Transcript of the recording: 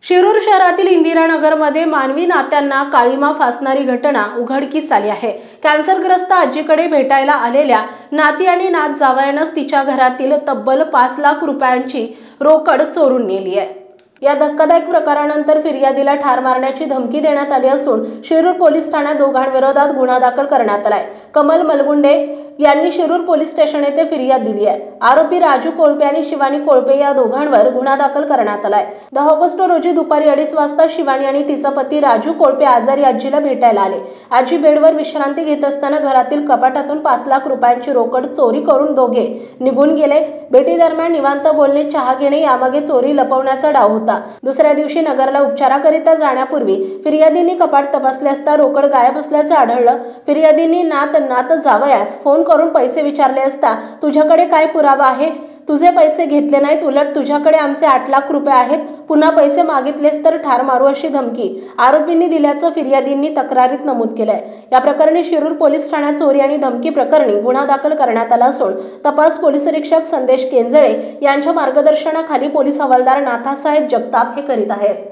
शिरूर शहरातील इंदिरानगरमध्ये मानवी नात्यांना काळीमा फासणारी घटना उघडकीस आली आहे। कॅन्सरग्रस्त आजीकडे भेटायला आलेल्या नाती आणि नात जावयानंच तिच्या घरातील तब्बल 5 लाख रुपयांची रोकड चोरून नेली आहे। या धक्कादायक प्रकारानंतर फिर्यादीला ठार मारण्याची धमकी देण्यात आली असून शिरूर पोलीस ठाण्यात दोघांविरोधात गुन्हा दाखल करण्यात आलाय। कमल मलगुंडे यांनी शिरूर पोलीस स्टेशन येथे फिर्याद दिली आहे। आरोपी राजू कोळपे आणि शिवानी कोळपे या दोघांवर गुन्हा दाखल करण्यात आलाय। 10 ऑगस्ट रोजी दुपारी 2:30 वाजता शिवानी आणि तिचा पती राजू कोळपे आजारी आजीला भेटायला आले। आजी बेडवर विश्रांती घेत असताना घरातील कपाटातून 5 लाख रुपयांची रोकड चोरी करून दोघे निघून गेले। भेटी दरम्यान निवांत बोलणे, चहा घेणे यामागे चोरी लपवण्याचा डाव होता। दुसऱ्या दिवशी नगरला उपचाराकरिता जाण्यापूर्वी फिर्यादींनी कपाट तपासले असता रोकड गायब असल्याचे आढळलं। फिर्यादींनी नात जावयास फोन करून पैसे विचारले असता तुझ्याकडे काय पुरावा आहे? तुझे पैसे घेतले नाहीत, उलट तुझ्याकडे आमचे 8 लाख रुपये आहेत, पुन्हा पैसे मागितलेस तर ठार मारू अशी धमकी आरोपींनी दिल्याचं फिर्यादींनी तक्रारीत नमूद केलंय। या प्रकरणी शिरूर पोलीस ठाण्यात चोरी आणि धमकी प्रकरणी गुन्हा दाखल करण्यात आला असून तपास पोलीस निरीक्षक संदेश केंजळे यांच्या मार्गदर्शनाखाली पोलीस हवालदार नाथासाहेब जगताप हे करीत आहेत।